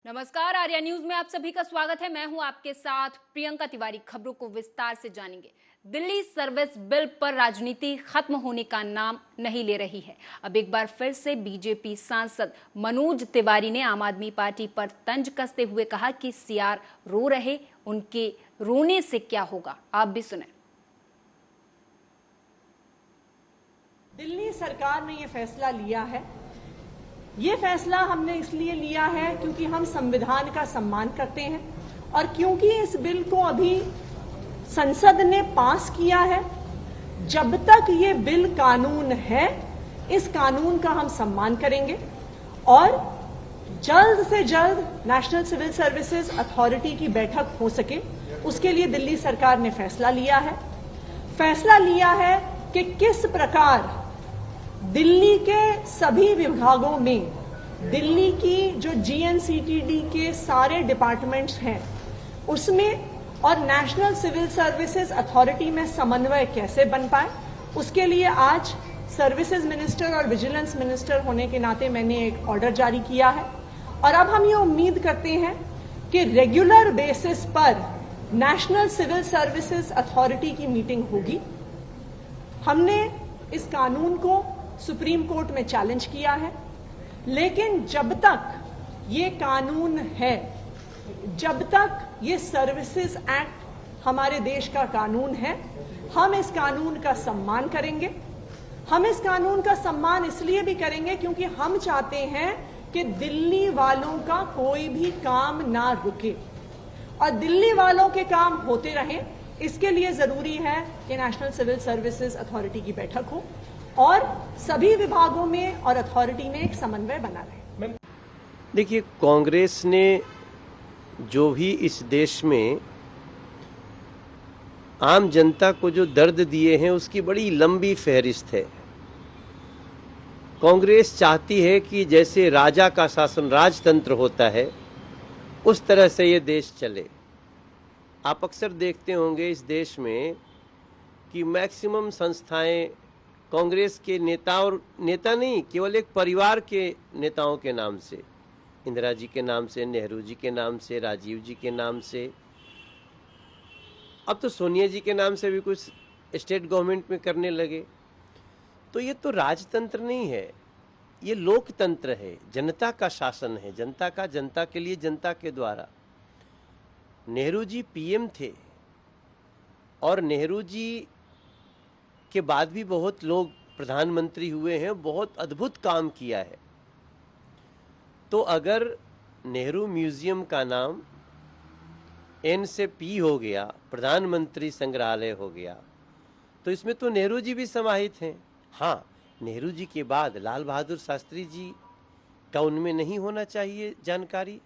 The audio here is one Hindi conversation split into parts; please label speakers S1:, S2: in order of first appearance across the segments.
S1: नमस्कार, आर्या न्यूज में आप सभी का स्वागत है। मैं हूं आपके साथ प्रियंका तिवारी। खबरों को विस्तार से जानेंगे। दिल्ली सर्विस बिल पर राजनीति खत्म होने का नाम नहीं ले रही है। अब एक बार फिर से बीजेपी सांसद मनोज तिवारी ने आम आदमी पार्टी पर तंज कसते हुए कहा कि सीआर रो रहे, उनके रोने से क्या होगा। आप भी सुने।
S2: दिल्ली सरकार ने यह फैसला लिया है। ये फैसला हमने इसलिए लिया है क्योंकि हम संविधान का सम्मान करते हैं और क्योंकि इस बिल को अभी संसद ने पास किया है। जब तक ये बिल कानून है, इस कानून का हम सम्मान करेंगे और जल्द से जल्द नेशनल सिविल सर्विसेज अथॉरिटी की बैठक हो सके, उसके लिए दिल्ली सरकार ने फैसला लिया है कि किस प्रकार दिल्ली के सभी विभागों में, दिल्ली की जो जीएनसीटीडी के सारे डिपार्टमेंट्स हैं उसमें और नेशनल सिविल सर्विसेज अथॉरिटी में समन्वय कैसे बन पाए, उसके लिए आज सर्विसेज मिनिस्टर और विजिलेंस मिनिस्टर होने के नाते मैंने एक ऑर्डर जारी किया है। और अब हम ये उम्मीद करते हैं कि रेगुलर बेसिस पर नेशनल सिविल सर्विसेज अथॉरिटी की मीटिंग होगी। हमने इस कानून को सुप्रीम कोर्ट में चैलेंज किया है, लेकिन जब तक ये कानून है, जब तक ये सर्विसेज एक्ट हमारे देश का कानून है, हम इस कानून का सम्मान करेंगे। हम इस कानून का सम्मान इसलिए भी करेंगे क्योंकि हम चाहते हैं कि दिल्ली वालों का कोई भी काम ना रुके और दिल्ली वालों के काम होते रहें। इसके लिए जरूरी है कि नेशनल सिविल सर्विसेज अथॉरिटी की बैठक हो और सभी विभागों में और अथॉरिटी में एक समन्वय बना रहे।
S3: देखिए, कांग्रेस ने जो भी इस देश में आम जनता को जो दर्द दिए हैं उसकी बड़ी लंबी फहरिस्त है। कांग्रेस चाहती है कि जैसे राजा का शासन राजतंत्र होता है उस तरह से ये देश चले। आप अक्सर देखते होंगे इस देश में कि मैक्सिमम संस्थाएं कांग्रेस के नेता नहीं, केवल एक परिवार के नेताओं के नाम से, इंदिरा जी के नाम से, नेहरू जी के नाम से, राजीव जी के नाम से, अब तो सोनिया जी के नाम से भी कुछ स्टेट गवर्नमेंट में करने लगे। तो ये तो राजतंत्र नहीं है, ये लोकतंत्र है, जनता का शासन है, जनता के लिए, जनता के द्वारा। नेहरू जी पीएम थे और नेहरू जी के बाद भी बहुत लोग प्रधानमंत्री हुए हैं, बहुत अद्भुत काम किया है। तो अगर नेहरू म्यूजियम का नाम एन से पी हो गया, प्रधानमंत्री संग्रहालय हो गया, तो इसमें तो नेहरू जी भी समाहित हैं। हाँ, नेहरू जी के बाद लाल बहादुर शास्त्री जी का उनमें नहीं होना चाहिए जानकारी?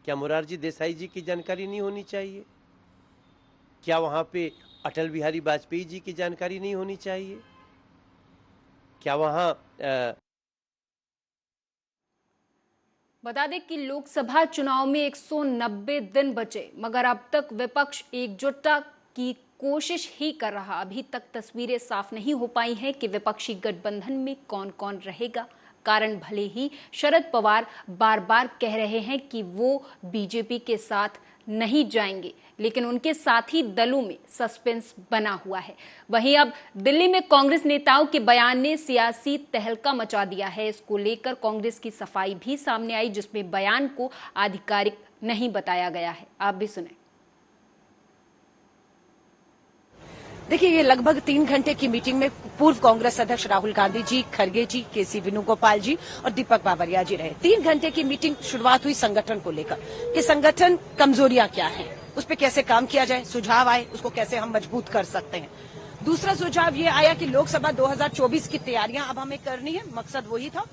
S3: क्या मोरारजी देसाई जी की जानकारी नहीं होनी चाहिए? क्या वहाँ पे अटल बिहारी वाजपेयी जी की जानकारी नहीं होनी चाहिए? क्या वहाँ
S1: बता दें कि लोकसभा चुनाव में 190 दिन बचे, मगर अब तक विपक्ष एकजुटता की कोशिश ही कर रहा। अभी तक तस्वीरें साफ नहीं हो पाई हैं कि विपक्षी गठबंधन में कौन कौन रहेगा। कारण भले ही शरद पवार बार बार कह रहे हैं कि वो बीजेपी के साथ नहीं जाएंगे, लेकिन उनके साथी दलों में सस्पेंस बना हुआ है। वहीं अब दिल्ली में कांग्रेस नेताओं के बयान ने सियासी तहलका मचा दिया है। इसको लेकर कांग्रेस की सफाई भी सामने आई, जिसमें बयान को आधिकारिक नहीं बताया गया है। आप भी सुने।
S4: देखिए, ये लगभग 3 घंटे की मीटिंग में पूर्व कांग्रेस अध्यक्ष राहुल गांधी जी, खरगे जी, केसी वेणुगोपाल जी और दीपक बाबरिया जी रहे। 3 घंटे की मीटिंग शुरुआत हुई संगठन को लेकर कि संगठन कमजोरियां क्या हैं, उस पर कैसे काम किया जाए, सुझाव आए उसको कैसे हम मजबूत कर सकते हैं। दूसरा सुझाव ये आया कि लोकसभा 2024 की तैयारियां अब हमें करनी है। मकसद वही था।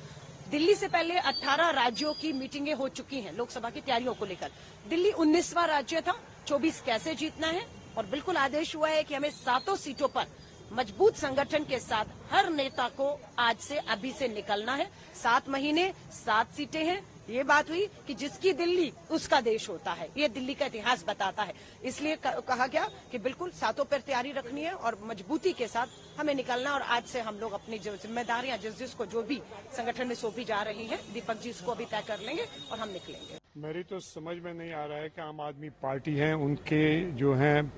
S4: दिल्ली से पहले 18 राज्यों की मीटिंगें हो चुकी हैं लोकसभा की तैयारियों को लेकर। दिल्ली 19वां राज्य था। 24 कैसे जीतना है, और बिल्कुल आदेश हुआ है कि हमें 7 सीटों पर मजबूत संगठन के साथ हर नेता को आज से अभी से निकलना है। 7 महीने 7 सीटें हैं। ये बात हुई कि जिसकी दिल्ली उसका देश होता है, ये दिल्ली का इतिहास बताता है। इसलिए कहा गया कि बिल्कुल 7 पर तैयारी रखनी है और मजबूती के साथ हमें निकलना। और आज से हम लोग अपनी जिम्मेदारियां जिसको जो भी संगठन में सौंपी जा रही है, दीपक जी इसको भी तय कर लेंगे और हम निकलेंगे।
S5: मेरी तो समझ में नहीं आ रहा है कि आम आदमी पार्टी है उनके जो हैं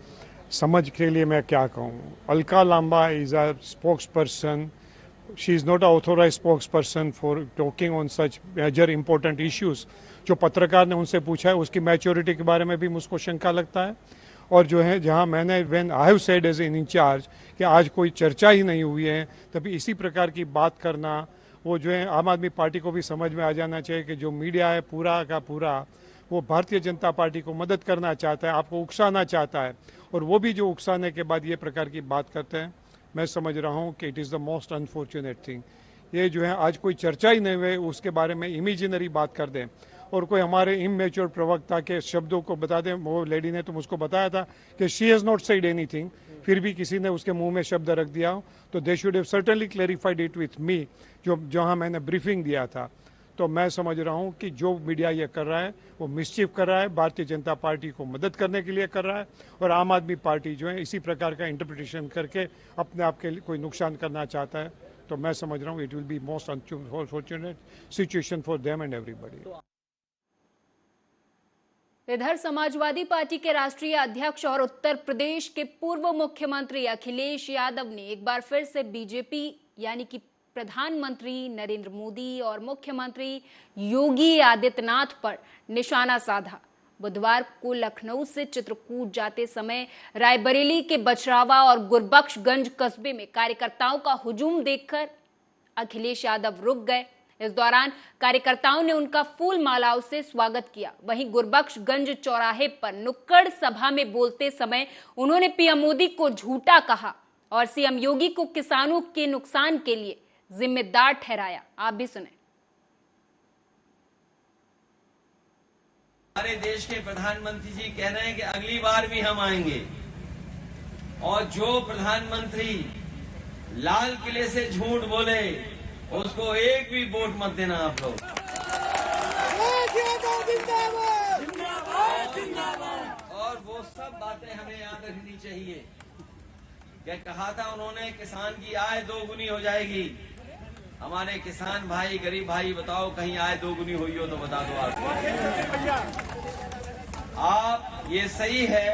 S5: समझ के लिए मैं क्या कहूँ। Alka Lamba is a spokesperson, she is not a authorise spokesperson for talking on such major important issues. जो पत्रकार ने उनसे पूछा है उसकी मैच्योरिटी के बारे में भी मुझको शंका लगता है। और जो है जहां मैंने when I have said as in incharge कि आज कोई चर्चा ही नहीं हुई है, तभी इसी प्रकार की बात करना, वो जो है आम आदमी पार्टी को भी समझ में आ जाना चाहिए कि जो मीडिया है पूरा का पूरा वो भारतीय जनता पार्टी को मदद करना चाहता है, आपको उकसाना चाहता है, और वो भी जो उकसाने के बाद ये प्रकार की बात करते हैं। मैं समझ रहा हूँ कि it is the most unfortunate thing. ये जो है आज कोई चर्चा ही नहीं हुई, उसके बारे में इमेजिनरी बात कर दें और कोई हमारे इमेच्योर प्रवक्ता के शब्दों को बता दें। वो लेडी ने तो मुझको बताया था कि she has not said anything, फिर भी किसी ने उसके मुंह में शब्द रख दिया हो, तो they should have certainly clarified it with me, जो जहां मैंने ब्रीफिंग दिया था। तो मैं समझ रहा हूं कि जो मीडिया ये कर रहा है वो मिसचीफ कर रहा है, भारतीय जनता पार्टी को मदद करने के लिए कर रहा है, और आम आदमी पार्टी जो है इसी प्रकार का इंटरप्रिटेशन करके अपने आप के लिए कोई नुकसान करना चाहता है। तो मैं समझ रहा हूँ it will be most unfortunate situation for them and everybody.
S1: इधर समाजवादी पार्टी के राष्ट्रीय अध्यक्ष और उत्तर प्रदेश के पूर्व मुख्यमंत्री अखिलेश यादव ने एक बार फिर से बीजेपी यानी कि प्रधानमंत्री नरेंद्र मोदी और मुख्यमंत्री योगी आदित्यनाथ पर निशाना साधा। बुधवार को लखनऊ से चित्रकूट जाते समय रायबरेली के बछरावा और गुरबख्शगंज कस्बे में कार्यकर्ताओं का हुजूम देखकर अखिलेश यादव रुक गए। इस दौरान कार्यकर्ताओं ने उनका फूल मालाओं से स्वागत किया। वहीं गुरबख्शगंज चौराहे पर नुक्कड़ सभा में बोलते समय उन्होंने पीएम मोदी को झूठा कहा और सीएम योगी को किसानों के नुकसान के लिए जिम्मेदार ठहराया। आप भी सुने।
S6: हमारे देश के प्रधानमंत्री जी कह रहे हैं कि अगली बार भी हम आएंगे, और जो प्रधानमंत्री लाल किले से झूठ बोले उसको एक भी वोट मत देना आप लोग। और वो सब बातें हमें याद रखनी चाहिए। क्या कहा था उन्होंने, किसान की आय दोगुनी हो जाएगी। हमारे किसान भाई, गरीब भाई, बताओ कहीं आय दोगुनी हुई हो तो बता दो आप। ये सही है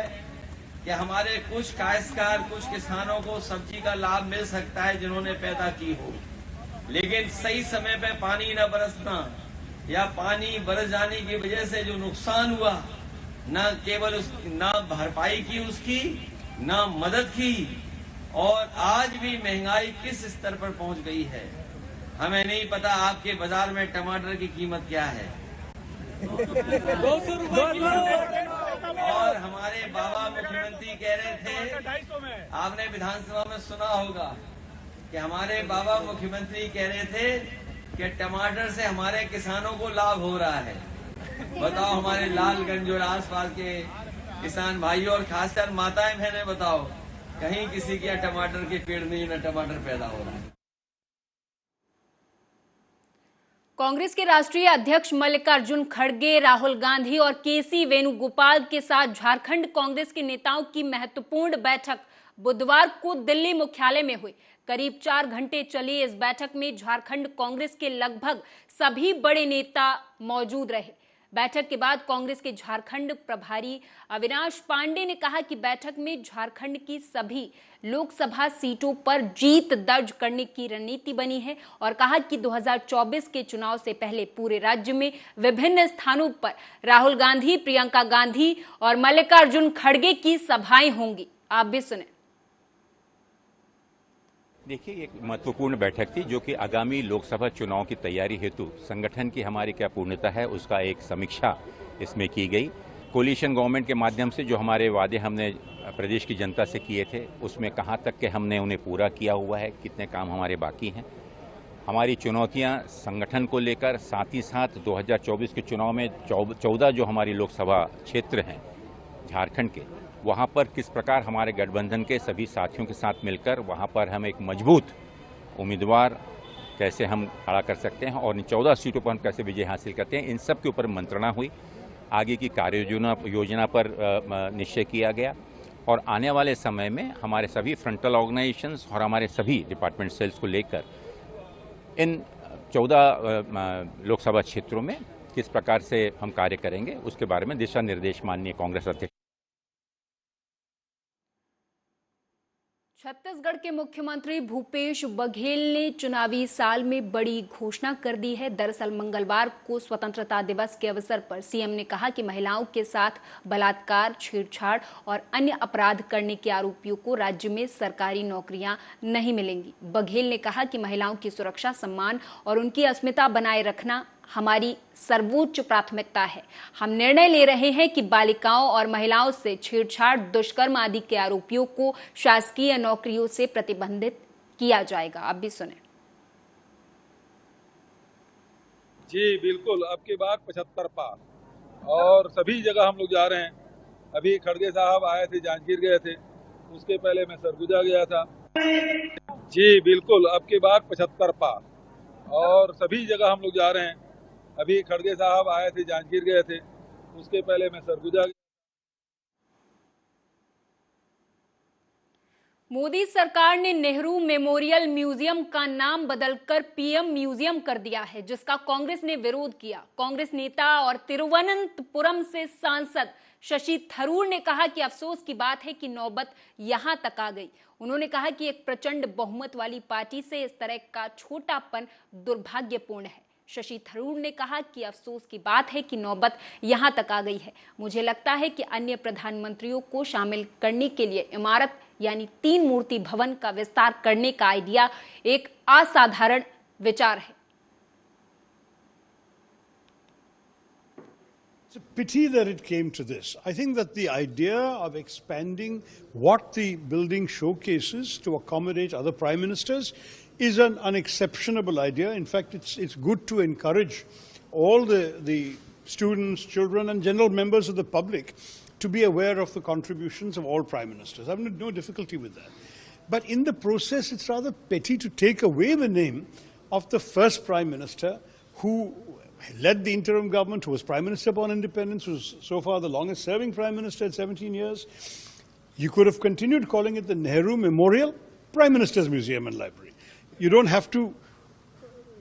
S6: कि हमारे कुछ काश्तकार, कुछ किसानों को सब्जी का लाभ मिल सकता है जिन्होंने पैदा की हो, लेकिन सही समय पे पानी न बरसना या पानी बरस जाने की वजह से जो नुकसान हुआ, न केवल न भरपाई की उसकी, न मदद की, और आज भी महंगाई किस स्तर पर पहुंच गई है हमें नहीं पता। आपके बाजार में टमाटर की कीमत क्या है? 200 रुपए। और हमारे बाबा मुख्यमंत्री कह रहे थे, आपने विधानसभा में सुना होगा कि हमारे बाबा मुख्यमंत्री कह रहे थे कि टमाटर से हमारे किसानों को लाभ हो रहा है। बताओ हमारे लालगंज और आसपास के किसान भाइयों और खासकर माताएं बहनें, बताओ कहीं किसी के टमाटर के पेड़ नहीं, न टमाटर पैदा हो रहा है।
S1: कांग्रेस के राष्ट्रीय अध्यक्ष मल्लिकार्जुन खड़गे, राहुल गांधी और केसी वेणुगोपाल के साथ झारखंड कांग्रेस के नेताओं की महत्वपूर्ण बैठक बुधवार को दिल्ली मुख्यालय में हुई। करीब 4 घंटे चली इस बैठक में झारखंड कांग्रेस के लगभग सभी बड़े नेता मौजूद रहे। बैठक के बाद कांग्रेस के झारखंड प्रभारी अविनाश पांडे ने कहा कि बैठक में झारखंड की सभी लोकसभा सीटों पर जीत दर्ज करने की रणनीति बनी है और कहा कि 2024 के चुनाव से पहले पूरे राज्य में विभिन्न स्थानों पर राहुल गांधी, प्रियंका गांधी और मल्लिकार्जुन खड़गे की सभाएं होंगी। आप भी सुने।
S7: देखिए, एक महत्वपूर्ण बैठक थी जो कि आगामी लोकसभा चुनाव की तैयारी हेतु संगठन की हमारी क्या पूर्णता है उसका एक समीक्षा इसमें की गई। कोलिशन गवर्नमेंट के माध्यम से जो हमारे वादे हमने प्रदेश की जनता से किए थे उसमें कहाँ तक के हमने उन्हें पूरा किया हुआ है, कितने काम हमारे बाकी हैं, हमारी चुनौतियां संगठन को लेकर, साथ ही साथ 2024 के चुनाव में 14 जो हमारी लोकसभा क्षेत्र हैं झारखंड के, वहाँ पर किस प्रकार हमारे गठबंधन के सभी साथियों के साथ मिलकर वहाँ पर हम एक मजबूत उम्मीदवार कैसे हम खड़ा कर सकते हैं और इन 14 सीटों पर हम कैसे विजय हासिल करते हैं, इन सब के ऊपर मंत्रणा हुई। आगे की कार्य योजना पर निश्चय किया गया और आने वाले समय में हमारे सभी फ्रंटल ऑर्गेनाइजेशंस और हमारे सभी डिपार्टमेंट सेल्स को लेकर इन 14 लोकसभा क्षेत्रों में किस प्रकार से हम कार्य करेंगे, उसके बारे में दिशा निर्देश माननीय कांग्रेस अध्यक्ष।
S1: छत्तीसगढ़ के मुख्यमंत्री भूपेश बघेल ने चुनावी साल में बड़ी घोषणा कर दी है। दरअसल मंगलवार को स्वतंत्रता दिवस के अवसर पर सीएम ने कहा कि महिलाओं के साथ बलात्कार, छेड़छाड़ और अन्य अपराध करने के आरोपियों को राज्य में सरकारी नौकरियां नहीं मिलेंगी। बघेल ने कहा कि महिलाओं की सुरक्षा, सम्मान और उनकी अस्मिता बनाए रखना हमारी सर्वोच्च प्राथमिकता है। हम निर्णय ले रहे हैं कि बालिकाओं और महिलाओं से छेड़छाड़, दुष्कर्म आदि के आरोपियों को शासकीय नौकरियों से प्रतिबंधित किया जाएगा। अब भी सुने।
S8: जी बिल्कुल, अब की बार 75 पार और सभी जगह हम लोग जा रहे हैं। अभी खड़गे साहब आए थे, जांजगीर गए थे, उसके पहले मैं सरगुजा गया था। जी बिल्कुल, अब की बार 75 पार और सभी जगह हम लोग जा रहे हैं। अभी खड़गे साहब आए थे, जांजगीर गए थे, उसके पहले मैं सरगुजा।
S1: मोदी सरकार ने नेहरू मेमोरियल म्यूजियम का नाम बदलकर पीएम म्यूजियम कर दिया है, जिसका कांग्रेस ने विरोध किया। कांग्रेस नेता और तिरुवनंतपुरम से सांसद शशि थरूर ने कहा कि अफसोस की बात है कि नौबत यहां तक आ गई। उन्होंने कहा कि एक प्रचंड बहुमत वाली पार्टी से इस तरह का छोटापन दुर्भाग्यपूर्ण है। शशि थरूर ने कहा कि अफसोस की बात है कि नौबत यहां तक आ गई है। मुझे लगता है कि अन्य प्रधानमंत्रियों को शामिल करने के लिए इमारत यानी 3 मूर्ति भवन का विस्तार करने का आइडिया एक असाधारण विचार है।
S9: It's a pity that it came to this. I think that the idea of expanding what the building showcases to accommodate other prime ministers is an unexceptionable idea. In fact, it's good to encourage all the students, children, and general members of the public to be aware of the contributions of all prime ministers. I have no difficulty with that. But in the process, it's rather petty to take away the name of the first prime minister who led the interim government, who was prime minister upon independence, who was so far the longest serving prime minister at 17 years. You could have continued calling it the Nehru Memorial Prime Minister's Museum and Library. You don't have to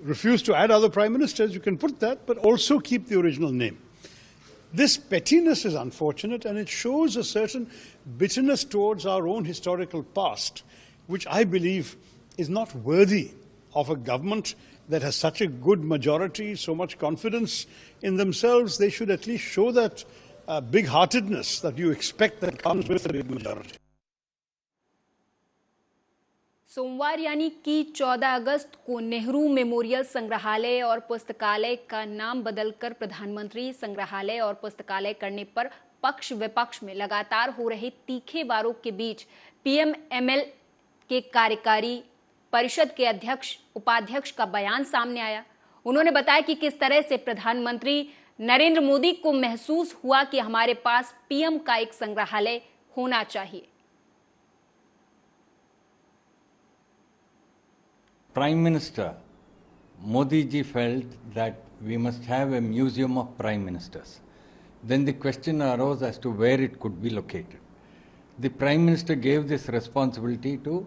S9: refuse to add other prime ministers. You can put that, but also keep the original name. This pettiness is unfortunate, and it shows a certain bitterness towards our own historical past, which I believe is not worthy of a government that has such a good majority, so much confidence in themselves. They should at least show that big-heartedness that you expect that comes with a big majority.
S1: सोमवार यानी कि 14 अगस्त को नेहरू मेमोरियल संग्रहालय और पुस्तकालय का नाम बदलकर प्रधानमंत्री संग्रहालय और पुस्तकालय करने पर पक्ष विपक्ष में लगातार हो रहे तीखे वारों के बीच पीएमएमएल के कार्यकारी परिषद के अध्यक्ष उपाध्यक्ष का बयान सामने आया। उन्होंने बताया कि किस तरह से प्रधानमंत्री नरेंद्र मोदी को महसूस हुआ कि हमारे पास पीएम का एक संग्रहालय होना चाहिए।
S10: Prime Minister Modi ji felt that we must have a museum of prime ministers. Then the question arose as to where it could be located. The Prime Minister gave this responsibility to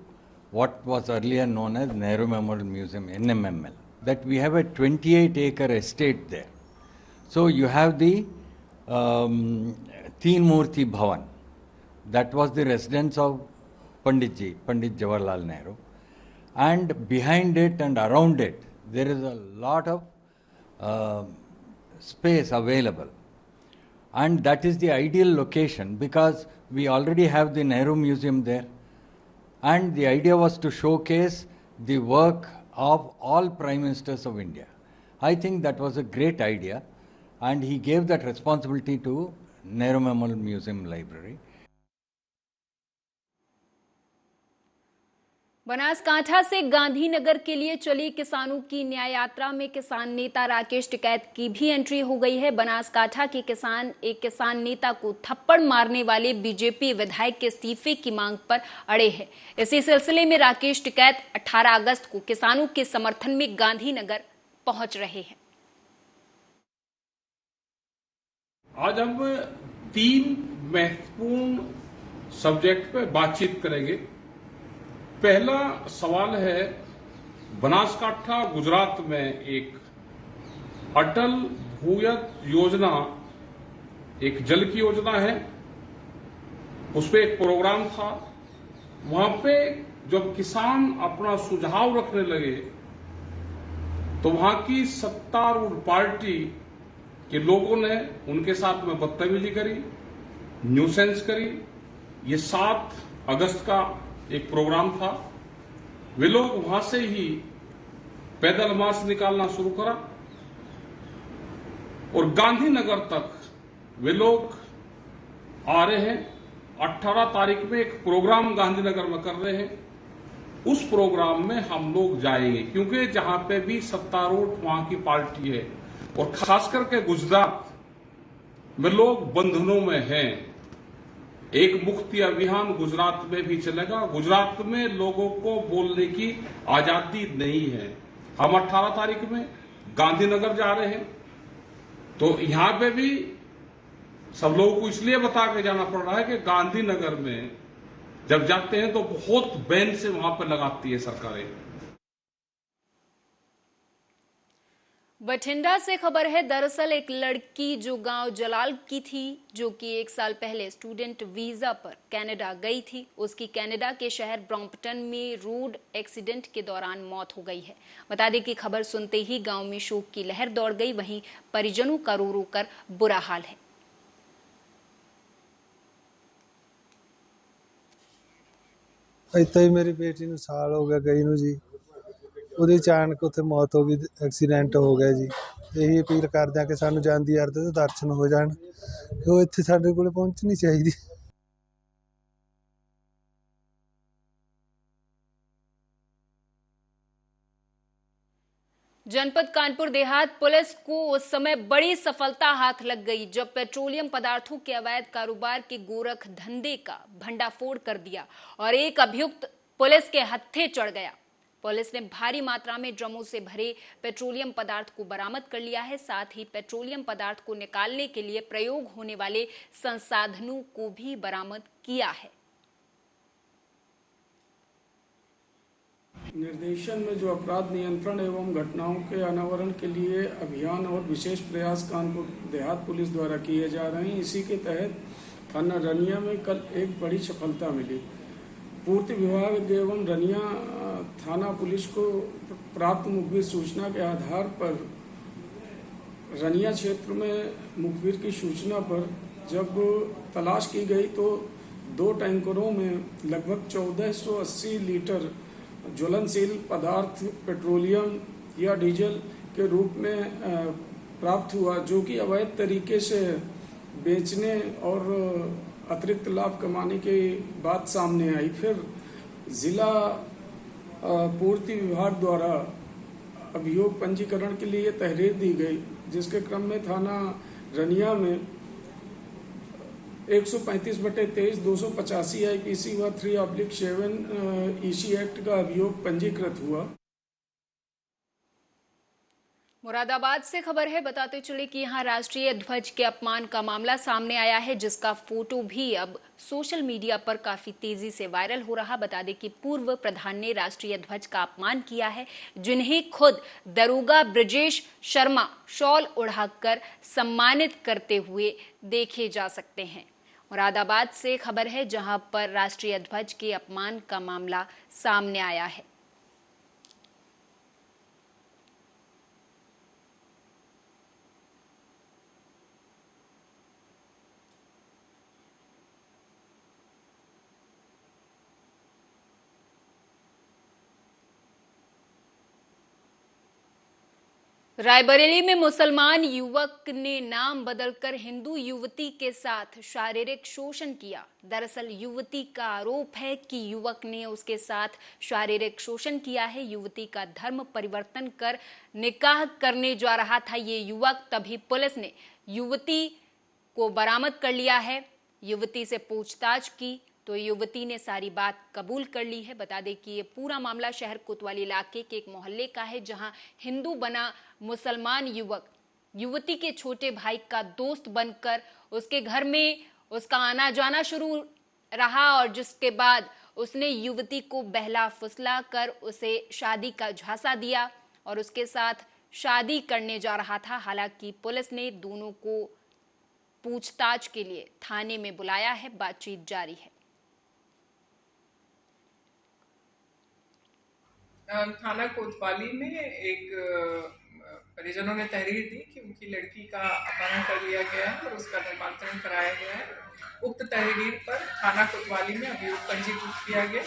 S10: what was earlier known as Nehru Memorial Museum, NMML, that we have a 28-acre estate there. So you have the Teen Murti Bhavan. That was the residence of Pandit Jawaharlal Nehru. And behind it and around it, there is a lot of space available. And that is the ideal location because we already have the Nehru Museum there. And the idea was to showcase the work of all Prime Ministers of India. I think that was a great idea. And he gave that responsibility to Nehru Memorial Museum Library.
S1: Banaskantha से गांधीनगर के लिए चली किसानों की न्याय यात्रा में किसान नेता राकेश टिकैत की भी एंट्री हो गई है। बनासकांठा के किसान एक किसान नेता को थप्पड़ मारने वाले बीजेपी विधायक के इस्तीफे की मांग पर अड़े हैं। इसी सिलसिले में राकेश टिकैत 18 अगस्त को किसानों के समर्थन में गांधीनगर पहुंच रहे हैं।
S11: आज हम 3 महत्वपूर्ण सब्जेक्ट पर बातचीत करेंगे। पहला सवाल है, बनासकांठा गुजरात में एक अटल भूयत योजना एक जल की योजना है, उस पे एक प्रोग्राम था। वहां पे जब किसान अपना सुझाव रखने लगे तो वहां की सत्तारूढ़ पार्टी के लोगों ने उनके साथ में बदतमीजी करी, न्यूसेंस करी। ये 7 अगस्त का एक प्रोग्राम था। वे लोग वहां से ही पैदल मार्च निकालना शुरू करा और गांधीनगर तक वे लोग आ रहे हैं। 18 तारीख में एक प्रोग्राम गांधीनगर में कर रहे हैं। उस प्रोग्राम में हम लोग जाएंगे क्योंकि जहां पे भी सत्तारूढ़ वहां की पार्टी है और खास करके गुजरात में लोग बंधनों में हैं। एक मुक्ति अभियान गुजरात में भी चलेगा। गुजरात में लोगों को बोलने की आजादी नहीं है। हम 18 तारीख में गांधीनगर जा रहे हैं तो यहां पे भी सब लोगों को इसलिए बता के जाना पड़ रहा है कि गांधीनगर में जब जाते हैं तो बहुत बैन से वहां पर लगाती है सरकारें।
S1: बठिंडा से खबर है। दरअसल एक लड़की जो गांव जलाल की थी, जो कि 1 साल पहले स्टूडेंट वीजा पर कनाडा गई थी, उसकी कनाडा के शहर ब्रॉम्पटन में रोड एक्सीडेंट के दौरान मौत हो गई है। बता दें कि खबर सुनते ही गांव में शोक की लहर दौड़ गई। वहीं परिजनों का रो रो कर बुरा हाल है।
S12: ਇੱਥੇ ਹੀ ਮੇਰੀ ਬੇਟੀ ਨੂੰ ਸਾਲ ਹੋ ਗਿਆ ਗਈ ਨੂੰ ਜੀ। ਉਹਦੀ ਅਚਾਨਕ ਉੱਥੇ ਮੌਤ ਹੋ ਗਈ, ਐਕਸੀਡੈਂਟ ਹੋ ਗਿਆ ਜੀ। ਇਹੀ ਅਪੀਲ ਕਰਦੇ ਹਾਂ ਕਿ ਸਾਨੂੰ ਜਾਂਦੀ ਅਰਦ ਦੇ ਦਰਸ਼ਨ ਹੋ ਜਾਣ। ਉਹ ਇੱਥੇ ਸਾਡੇ ਕੋਲ ਪਹੁੰਚਣੀ ਚਾਹੀਦੀ।
S1: जनपद कानपुर देहात पुलिस को उस समय बड़ी सफलता हाथ लग गई जब पेट्रोलियम पदार्थों के अवैध कारोबार के गोरख धंधे का भंडाफोड़ कर दिया और एक अभियुक्त पुलिस के हत्थे चढ़ गया। पुलिस ने भारी मात्रा में ड्रमों से भरे पेट्रोलियम पदार्थ को बरामद कर लिया है। साथ ही पेट्रोलियम पदार्थ को निकालने के लिए प्रयोग होने वाले संसाधनों को भी बरामद किया है।
S13: निर्देशन में जो अपराध नियंत्रण एवं घटनाओं के अनावरण के लिए अभियान और विशेष प्रयास कानपुर देहात पुलिस द्वारा किए जा रहे हैं, इसी के तहत थाना रनिया में कल एक बड़ी सफलता मिली। पूर्ति विभाग एवं रनिया थाना पुलिस को प्राप्त मुखबिर सूचना के आधार पर रनिया क्षेत्र में मुखबिर की सूचना पर जब तलाश की गई तो 2 टैंकरों में लगभग 1480 लीटर ज्वलनशील पदार्थ पेट्रोलियम या डीजल के रूप में प्राप्त हुआ, जो कि अवैध तरीके से बेचने और अतिरिक्त लाभ कमाने की बात सामने आई। फिर जिला पूर्ति विभाग द्वारा अभियोग पंजीकरण के लिए तहरीर दी गई, जिसके क्रम में थाना रनिया में 135/23 285 IPC व 3/7 EC एक्ट का अभियोग पंजीकृत हुआ।
S1: मुरादाबाद से खबर है। बताते चले कि यहां राष्ट्रीय ध्वज के अपमान का मामला सामने आया है, जिसका फोटो भी अब सोशल मीडिया पर काफी तेजी से वायरल हो रहा। बता दें कि पूर्व प्रधान ने राष्ट्रीय ध्वज का अपमान किया है, जिन्हें खुद दरोगा ब्रजेश शर्मा शॉल उड़ाकर सम्मानित करते हुए देखे जा सकते हैं। मुरादाबाद से खबर है, जहां पर राष्ट्रीय ध्वज के अपमान का मामला सामने आया है। रायबरेली में मुसलमान युवक ने नाम बदलकर हिंदू युवती के साथ शारीरिक शोषण किया। दरअसल युवती का आरोप है कि युवक ने उसके साथ शारीरिक शोषण किया है। युवती का धर्म परिवर्तन कर निकाह करने जा रहा था ये युवक, तभी पुलिस ने युवती को बरामद कर लिया है। युवती से पूछताछ की तो युवती ने सारी बात कबूल कर ली है। बता दें कि ये पूरा मामला शहर कोतवाली इलाके के एक मोहल्ले का है, जहां हिंदू बना मुसलमान युवक युवती के छोटे भाई का दोस्त बनकर उसके घर में उसका आना जाना शुरू रहा और जिसके बाद उसने युवती को बहला फुसला कर उसे शादी का झांसा दिया और उसके साथ शादी करने जा रहा था। हालांकि पुलिस ने दोनों को पूछताछ के लिए थाने में बुलाया है। बातचीत जारी है।
S14: थाना कोतवाली में एक परिजनों ने तहरीर दी कि उनकी लड़की का अपहरण कर लिया गया है और उसका धर्मांतरण कराया गया है। उक्त तहरीर पर थाना कोतवाली में अभियोग पंजीकृत किया गया।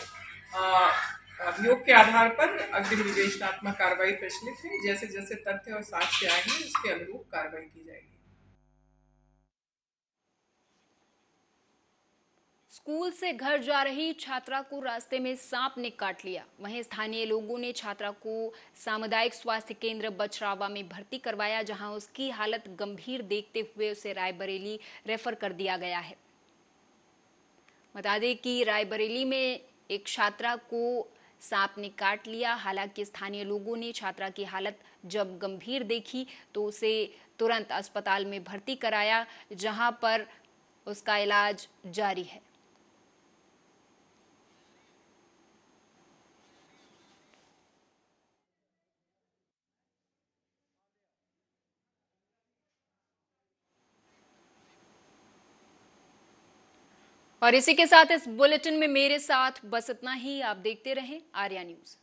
S14: अभियोग के आधार पर अग्रिम विवेचनात्मक कार्रवाई प्रचलित है। जैसे जैसे तथ्य और साक्ष्य आएंगे उसके अनुरूप कार्रवाई की जाएगी।
S1: स्कूल से घर जा रही छात्रा को रास्ते में सांप ने काट लिया। वहीं स्थानीय लोगों ने छात्रा को सामुदायिक स्वास्थ्य केंद्र बछरावा में भर्ती करवाया, जहां उसकी हालत गंभीर देखते हुए उसे रायबरेली रेफर कर दिया गया है। बता दें कि रायबरेली में एक छात्रा को सांप ने काट लिया। हालांकि स्थानीय लोगों ने छात्रा की हालत जब गंभीर देखी तो उसे तुरंत अस्पताल में भर्ती कराया, जहां पर उसका इलाज जारी है। और इसी के साथ इस बुलेटिन में मेरे साथ बस इतना ही। आप देखते रहें आर्या न्यूज।